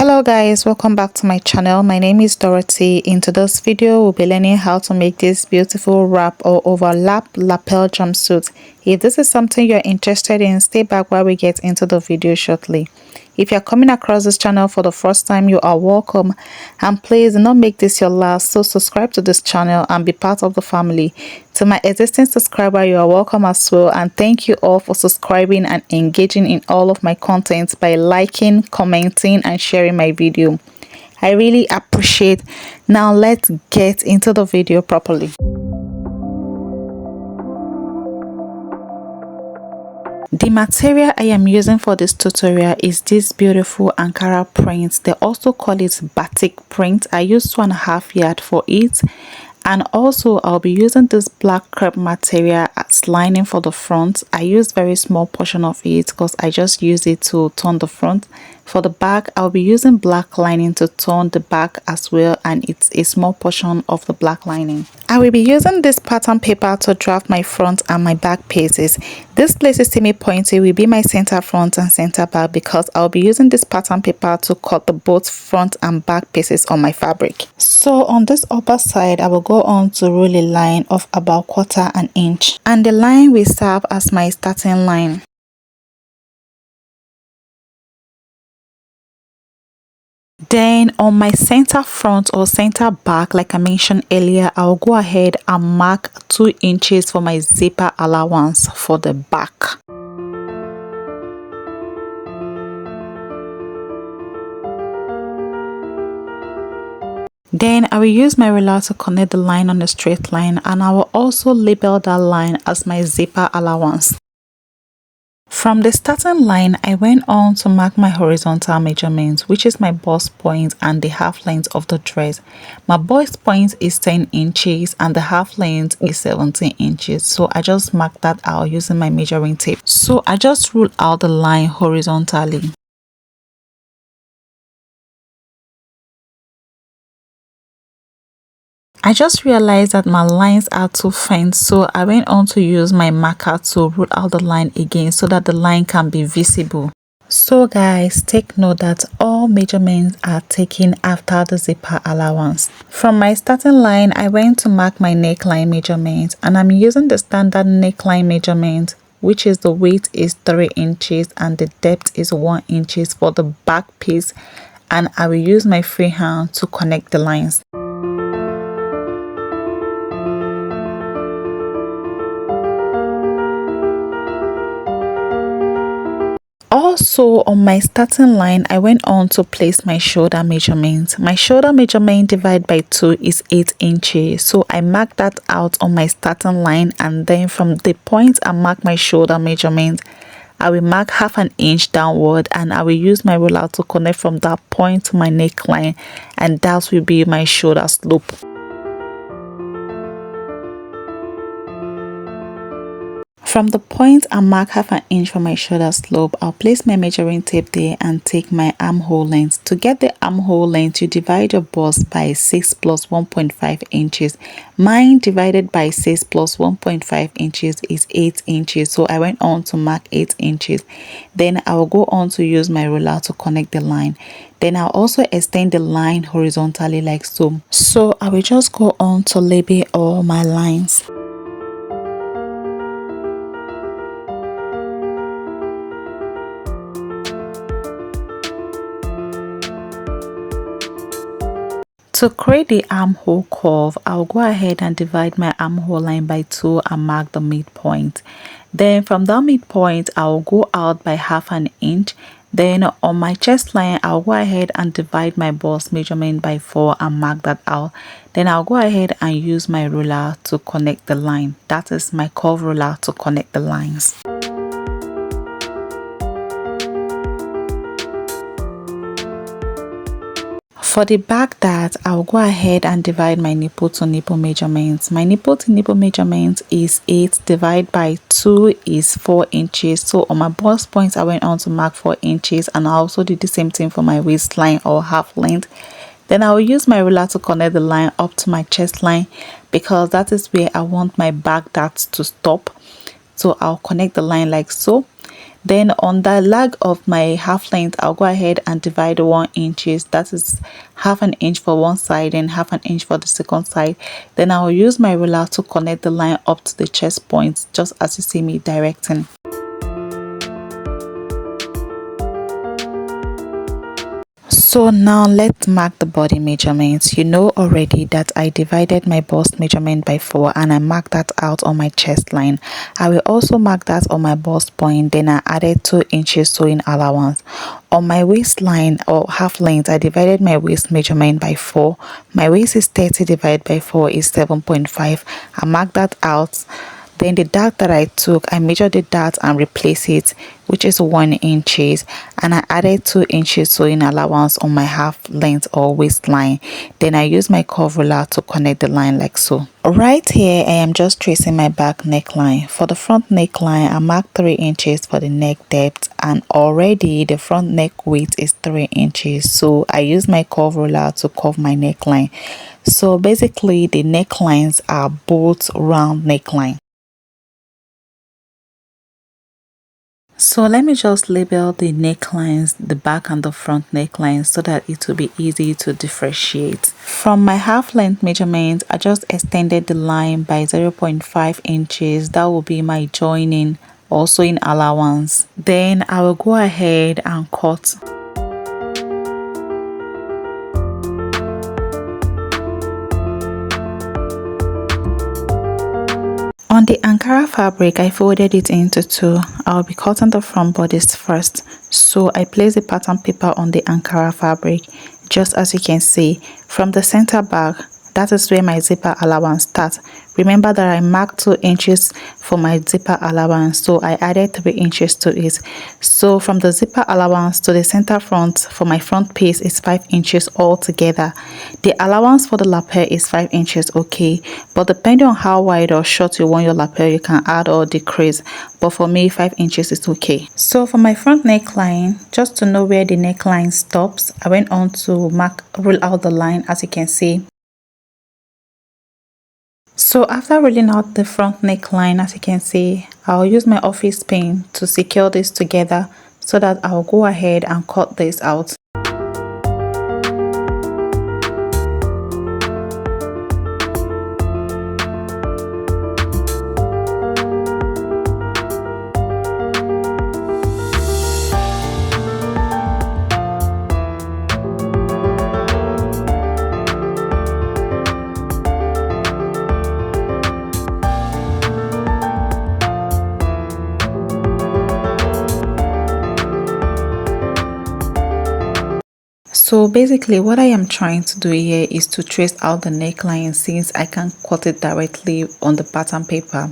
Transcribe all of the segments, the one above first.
Hello guys, welcome back to my channel. My name is Dorothy. In today's video we'll be learning how to make this beautiful wrap or overlap lapel jumpsuit. If this is something you're interested in, stay back while we get into the video shortly. If you're coming across this channel for the first time, you are welcome, and please do not make this your last, so subscribe to this channel and be part of the family. To my existing subscriber, you are welcome as well, and thank you all for subscribing and engaging in all of my content by liking, commenting and sharing my video. I really appreciate. Now let's get into the video properly. The material I am using for this tutorial is this beautiful Ankara print. They also call it batik print. I used 2.5 yards for it, and also I'll be using this black crepe material as lining for the front. I used very small portion of it because I just use it to turn the front. For the back, I'll be using black lining to turn the back as well, and it's a small portion of the black lining. I will be using this pattern paper to draft my front and my back pieces. This lacy semi-pointy will be my center front and center back because I'll be using this pattern paper to cut the both front and back pieces on my fabric. So on this upper side, I will go on to rule a line of about 1/4 inch, and the line will serve as my starting line. Then on my center front or center back, like I mentioned earlier, I'll go ahead and mark 2 inches for my zipper allowance for the back. Then I will use my ruler to connect the line on a straight line, and I will also label that line as my zipper allowance. From the starting line, I went on to mark my horizontal measurements, which is my bust point and the half length of the dress. My bust point is 10 inches and the half length is 17 inches. So I just marked that out using my measuring tape. So I just ruled out the line horizontally. I just realized that my lines are too faint, so I went on to use my marker to rule out the line again so that the line can be visible. So guys, take note that all measurements are taken after the zipper allowance. From my starting line, I went to mark my neckline measurement, and I'm using the standard neckline measurement, which is the width is 3 inches and the depth is 1 inch for the back piece, and I will use my free hand to connect the lines. Also on my starting line, I went on to place my shoulder measurement. My shoulder measurement divided by 2 is 8 inches. So I marked that out on my starting line, and then from the point I mark my shoulder measurement, I will mark 1/2 inch downward, and I will use my ruler to connect from that point to my neckline, and that will be my shoulder slope. From the point I mark 1/2 inch for my shoulder slope, I'll place my measuring tape there and take my armhole length. To get the armhole length, you divide your bust by 6 plus 1.5 inches. Mine divided by 6 plus 1.5 inches is 8 inches. So I went on to mark 8 inches. Then I will go on to use my ruler to connect the line. Then I'll also extend the line horizontally like so. So I will just go on to label all my lines. To create the armhole curve, I'll go ahead and divide my armhole line by 2 and mark the midpoint. Then from that midpoint, I'll go out by 1/2 inch. Then on my chest line, I'll go ahead and divide my bust measurement by 4 and mark that out. Then I'll go ahead and use my ruler to connect the line. That is my curve ruler to connect the lines. For the back dart, I'll go ahead and divide my nipple to nipple measurements. My nipple to nipple measurement is 8 divided by 2 is 4 inches. So on my bust point, I went on to mark 4 inches, and I also did the same thing for my waistline or half length. Then I will use my ruler to connect the line up to my chest line because that is where I want my back dart to stop. So I'll connect the line like so. Then on the leg of my half length, I'll go ahead and divide 1 inches. That is half an inch for one side and half an inch for the second side. Then I'll use my ruler to connect the line up to the chest point, just as you see me directing. So now let's mark the body measurements. You know already that I divided my bust measurement by 4 and I marked that out on my chest line. I will also mark that on my bust point, then I added 2 inches sewing allowance. On my waistline or half length, I divided my waist measurement by 4. My waist is 30 divided by 4 is 7.5. I marked that out. Then the dart that I took, I measured the dart and replaced it, which is 1 inches, and I added 2 inches sewing allowance on my half length or waistline. Then I used my curve ruler to connect the line like so. Right here, I am just tracing my back neckline. For the front neckline, I marked 3 inches for the neck depth, and already the front neck width is 3 inches. So I used my curve ruler to curve my neckline. So basically, the necklines are both round neckline. So let me just label the necklines, the back and the front necklines, so that it will be easy to differentiate. From my half length measurement, I just extended the line by 0.5 inches. That will be my joining or sewing allowance. Then I will go ahead and cut. On the Ankara fabric, I folded it into 2. I'll be cutting the front bodice first. So I place the pattern paper on the Ankara fabric, just as you can see. From the center back, that is where my zipper allowance starts. Remember that I marked 2 inches for my zipper allowance, so I added 3 inches to it. So from the zipper allowance to the center front for my front piece is 5 inches altogether. The allowance for the lapel is 5 inches, okay, but depending on how wide or short you want your lapel, you can add or decrease, but for me 5 inches is okay. So for my front neckline, just to know where the neckline stops, I went on to rule out the line, as you can see. So after rolling out the front neckline, as you can see, I'll use my office pin to secure this together so that I'll go ahead and cut this out. So basically what I am trying to do here is to trace out the neckline, since I can't cut it directly on the pattern paper,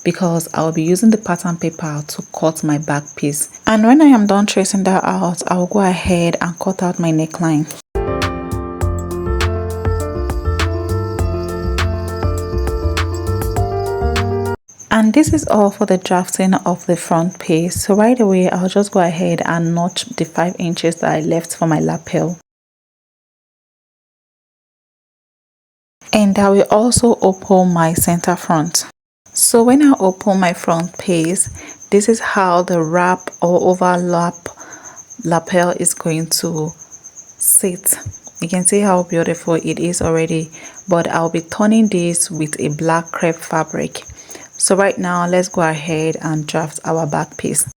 because I'll be using the pattern paper to cut my back piece. And when I am done tracing that out, I'll go ahead and cut out my neckline. And this is all for the drafting of the front piece. So right away, I'll just go ahead and notch the 5 inches that I left for my lapel. And I will also open my center front. So when I open my front piece, this is how the wrap or overlap lapel is going to sit. You can see how beautiful it is already, but I'll be turning this with a black crepe fabric. So right now, let's go ahead and draft our back piece.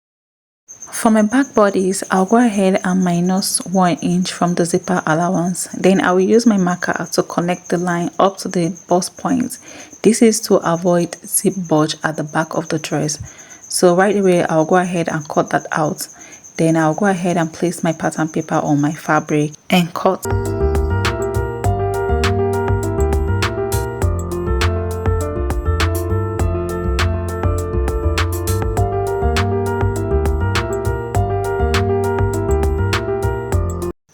For my back bodice, I'll go ahead and minus 1 inch from the zipper allowance. Then I will use my marker to connect the line up to the bust point. This is to avoid zip bulge at the back of the dress. So right away, I'll go ahead and cut that out. Then I'll go ahead and place my pattern paper on my fabric and cut.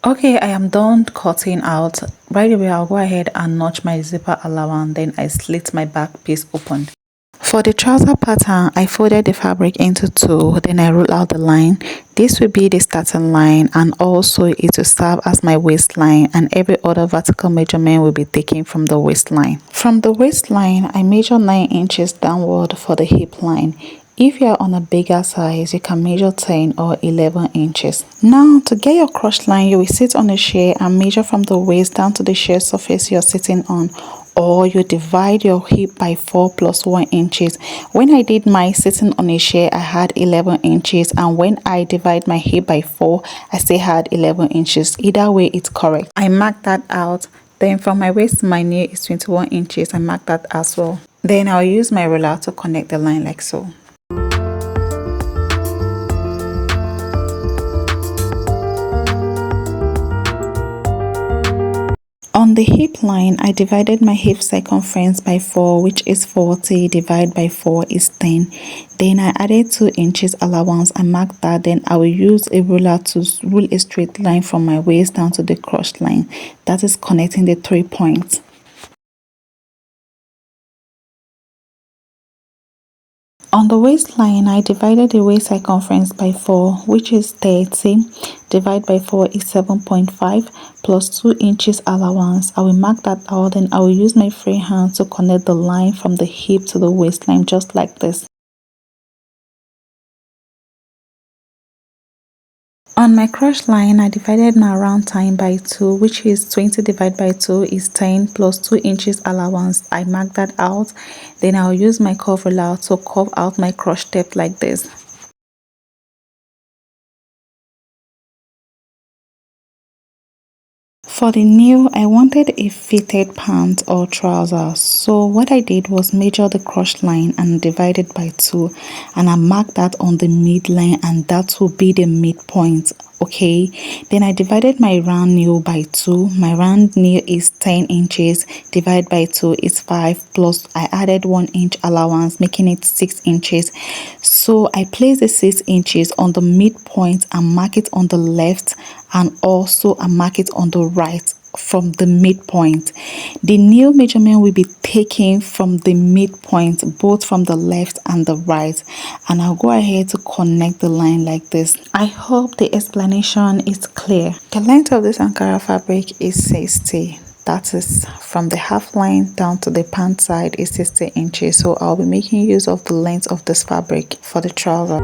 Okay, I am done cutting out. Right away, I'll go ahead and notch my zipper allowance, then I slit my back piece open. For the trouser pattern, I folded the fabric into 2, then I roll out the line. This will be the starting line, and also it will serve as my waistline, and every other vertical measurement will be taken from the waistline. From the waistline, I measure 9 inches downward for the hip line, If you are on a bigger size, you can measure 10 or 11 inches. Now, to get your crotch line, you will sit on a chair and measure from the waist down to the chair surface you're sitting on, or you divide your hip by 4 plus 1 inches. When I did my sitting on a chair, I had 11 inches, and when I divide my hip by 4, I still had 11 inches. Either way, it's correct. I marked that out. Then from my waist to my knee is 21 inches. I marked that as well. Then I'll use my ruler to connect the line like so. On the hip line, I divided my hip circumference by 4, which is 40, divided by 4 is 10. Then I added 2 inches allowance. I marked that. Then I will use a ruler to rule a straight line from my waist down to the crotch line. That is connecting the 3 points. On the waistline, I divided the waist circumference by 4, which is 30. Divided by 4 is 7.5 plus 2 inches allowance. I will mark that out, and I will use my free hand to connect the line from the hip to the waistline, just like this. On my crotch line, I divided my round time by 2, which is 20 divided by 2 is 10 plus 2 inches allowance. I mark that out. Then I'll use my curve ruler to curve out my crotch depth like this. For the nail, I wanted a fitted pant or trouser, so what I did was measure the crotch line and divide it by 2, and I marked that on the midline, and that will be the midpoint. Okay, then I divided my round nail by 2. My round nail is 10 inches, divided by 2 is 5, plus I added 1 inch allowance, making it 6 inches. So I place the 6 inches on the midpoint and mark it on the left, and also I mark it on the right from the midpoint. The nail measurement will be taken from the midpoint, both from the left and the right, and I'll go ahead to connect the line like this. I hope the explanation is clear. The length of this Ankara fabric is 60. That is from the half line down to the pant side is 60 inches. So I'll be making use of the length of this fabric for the trouser.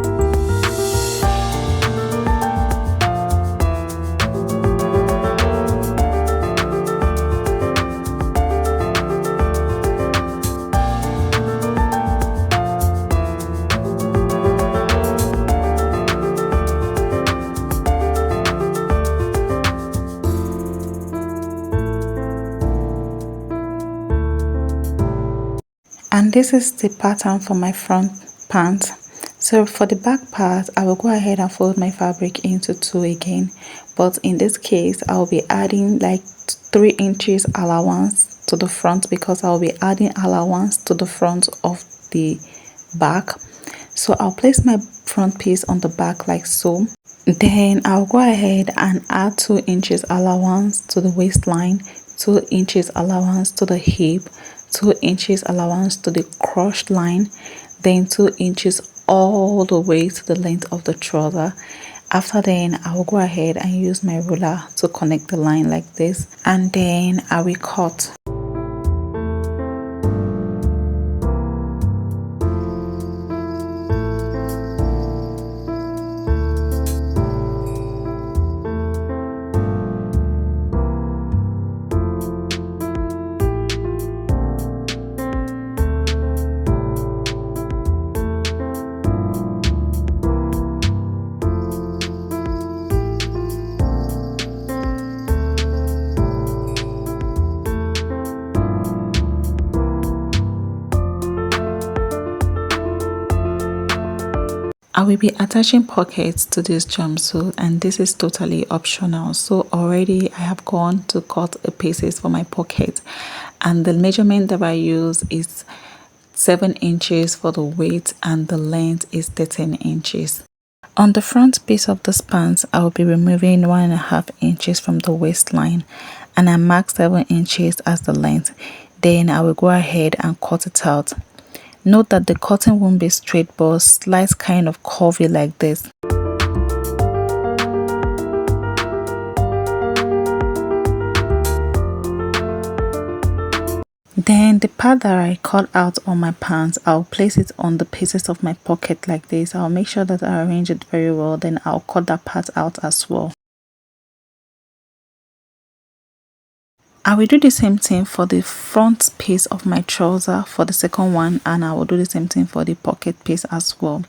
And this is the pattern for my front pant. So for the back part, I will go ahead and fold my fabric into 2 again, but in this case I will be adding like 3 inches allowance to the front, because I will be adding allowance to the front of the back. So I'll place my front piece on the back like so. Then I'll go ahead and add 2 inches allowance to the waistline, 2 inches allowance to the hip, 2 inches allowance to the crotch line, then 2 inches all the way to the length of the trouser. After then, I will go ahead and use my ruler to connect the line like this, and then I will cut. I will be attaching pockets to this jumpsuit, and this is totally optional. So already I have gone to cut the pieces for my pocket, and the measurement that I use is 7 inches for the width, and the length is 13 inches. On the front piece of this pants, I will be removing 1.5 inches from the waistline, and I marked 7 inches as the length. Then I will go ahead and cut it out. Note that the cutting won't be straight but slight kind of curvy like this. Then And the part that I cut out on my pants, I'll place it on the pieces of my pocket like this. I'll make sure that I arrange it very well, then I'll cut that part out as well. I will do the same thing for the front piece of my trouser for the second one, and I will do the same thing for the pocket piece as well.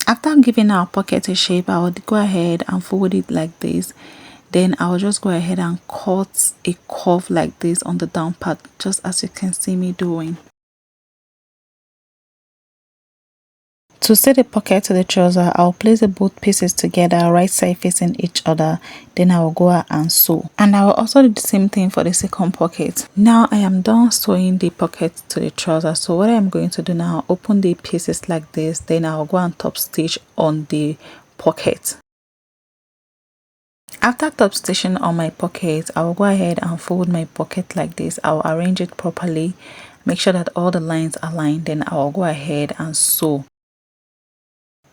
After giving our pocket a shape, I would go ahead and fold it like this. Then I'll just go ahead and cut a curve like this on the down part, just as you can see me doing. To set the pocket to the trouser, I'll place the both pieces together, right side facing each other. Then I will go and sew. And I will also do the same thing for the second pocket. Now I am done sewing the pocket to the trouser. So what I am going to do now, open the pieces like this. Then I will go and top stitch on the pocket. After top stitching on my pocket, I will go ahead and fold my pocket like this. I will arrange it properly, make sure that all the lines are aligned. Then I will go ahead and sew.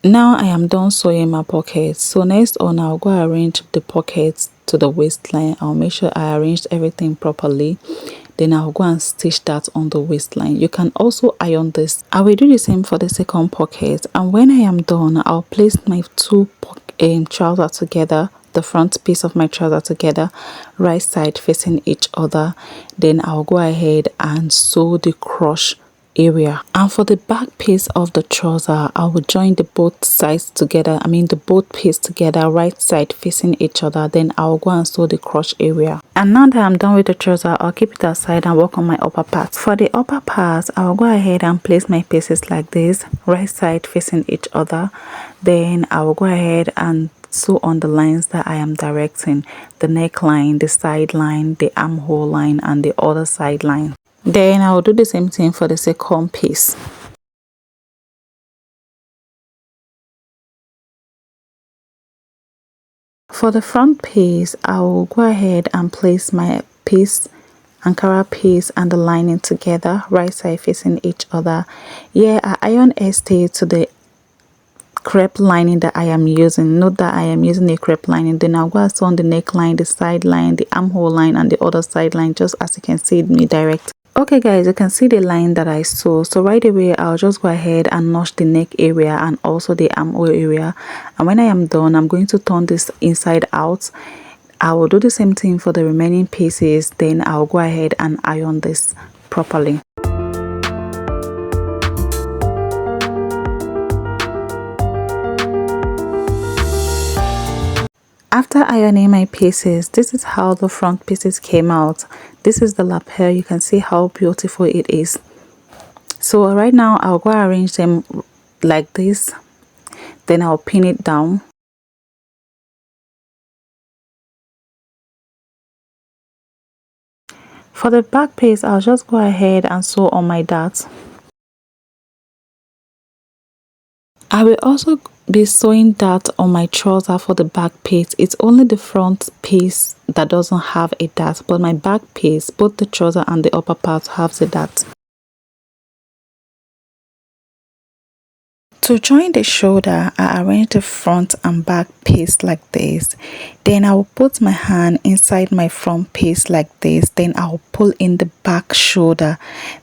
Now I am done sewing my pocket. So next on, I'll go arrange the pockets to the waistline. I'll make sure I arranged everything properly. Then I'll go and stitch that on the waistline. You can also iron this. I will do the same for the second pocket. And when I am done, I'll place my two trousers together, the front piece of my trouser together, right side facing each other. Then I'll go ahead and sew the crotch area. And for the back piece of the trouser, I will join the both sides together, the both piece together, right side facing each other. Then I'll go and sew the crotch area. And now that I'm done with the trouser, I'll keep it aside and work on my upper part. For the upper part, I'll go ahead and place my pieces like this, right side facing each other. Then I will go ahead and sew on the lines that I am directing: the neckline, the side line, the armhole line, and the other side line. Then I'll do the same thing for the second piece. For the front piece, I will go ahead and place my piece, Ankara piece, and the lining together, right side facing each other. Here I iron stay to the crepe lining that I am using. Note that I am using a crepe lining. Then I'll go sew on the neckline, the side line, the armhole line, and the other side line, just as you can see me direct. Okay guys, you can see the line that I sew. So right away, I'll just go ahead and notch the neck area and also the armhole area. And when I am done, I'm going to turn this inside out. I will do the same thing for the remaining pieces. Then I'll go ahead and iron this properly. After ironing my pieces, this is how the front pieces came out. This is the lapel. You can see how beautiful it is. So right now I'll go arrange them like this. Then I'll pin it down. For the back piece, I'll just go ahead and sew on my dart. I will also be sewing that on my trouser for the back piece. It's only the front piece that doesn't have a dart, but my back piece, both the trouser and the upper part, have the dart. To join the shoulder, I arrange the front and back piece like this. Then I will put my hand inside my front piece like this. Then I will pull in the back shoulder,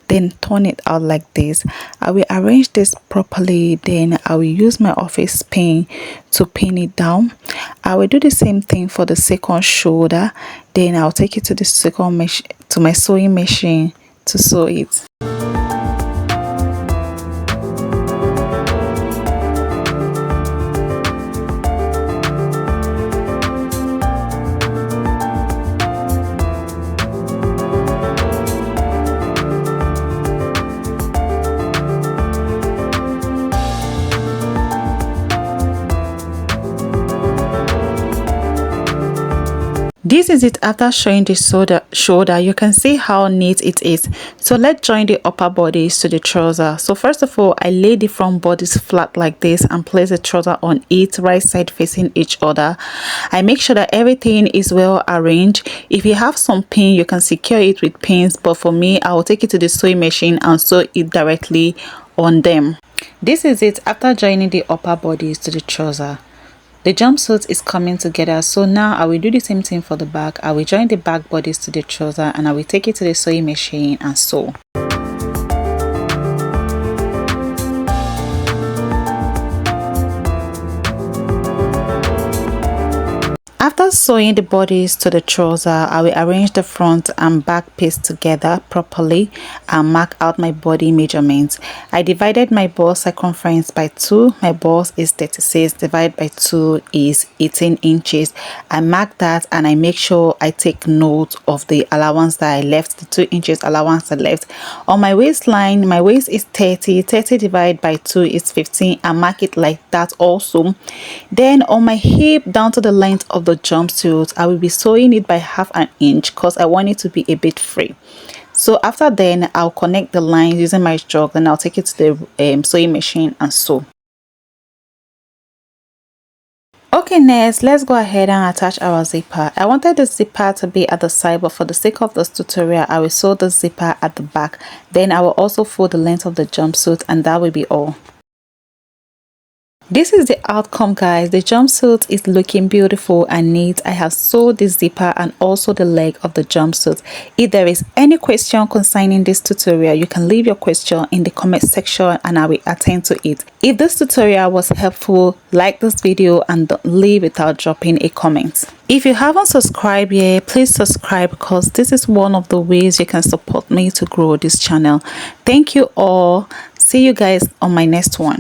then turn it out like this. I will arrange this properly. Then I will use my office pin to pin it down. I will do the same thing for the second shoulder. Then I'll take it to the second to my sewing machine to sew it. This is it after showing the shoulder. You can see how neat it is. So let's join the upper bodice to the trouser. So first of all, I lay the front bodice flat like this and place the trouser on it, right side facing each other. I make sure that everything is well arranged. If you have some pin, you can secure it with pins, but for me, I will take it to the sewing machine and sew it directly on them. This is it after joining the upper bodice to the trouser. The jumpsuit is coming together, so now I will do the same thing for the back. I will join the back bodice to the trouser and I will take it to the sewing machine and sew. After sewing the bodice to the trouser, I will arrange the front and back piece together properly and mark out my body measurements. I divided my bust circumference by 2. My bust is 36, divided by 2 is 18 inches. I mark that and I make sure I take note of the allowance that I left, the 2 inches allowance I left. On my waistline, my waist is 30 divided by 2 is 15. I mark it like that also. Then on my hip down to the length of the jumpsuit, I will be sewing it by 1/2 inch because I want it to be a bit free. So after then, I'll connect the lines using my stroke, then I'll take it to the sewing machine and sew. Okay, next let's go ahead and attach our zipper. I wanted the zipper to be at the side, but for the sake of this tutorial I will sew the zipper at the back. Then I will also fold the length of the jumpsuit and that will be all. This is the outcome, guys. The jumpsuit is looking beautiful and neat. I have sewed the zipper and also the leg of the jumpsuit. If there is any question concerning this tutorial, you can leave your question in the comment section and I will attend to it. If this tutorial was helpful, like this video and don't leave without dropping a comment. If you haven't subscribed yet, please subscribe because this is one of the ways you can support me to grow this channel. Thank you all. See you guys on my next one.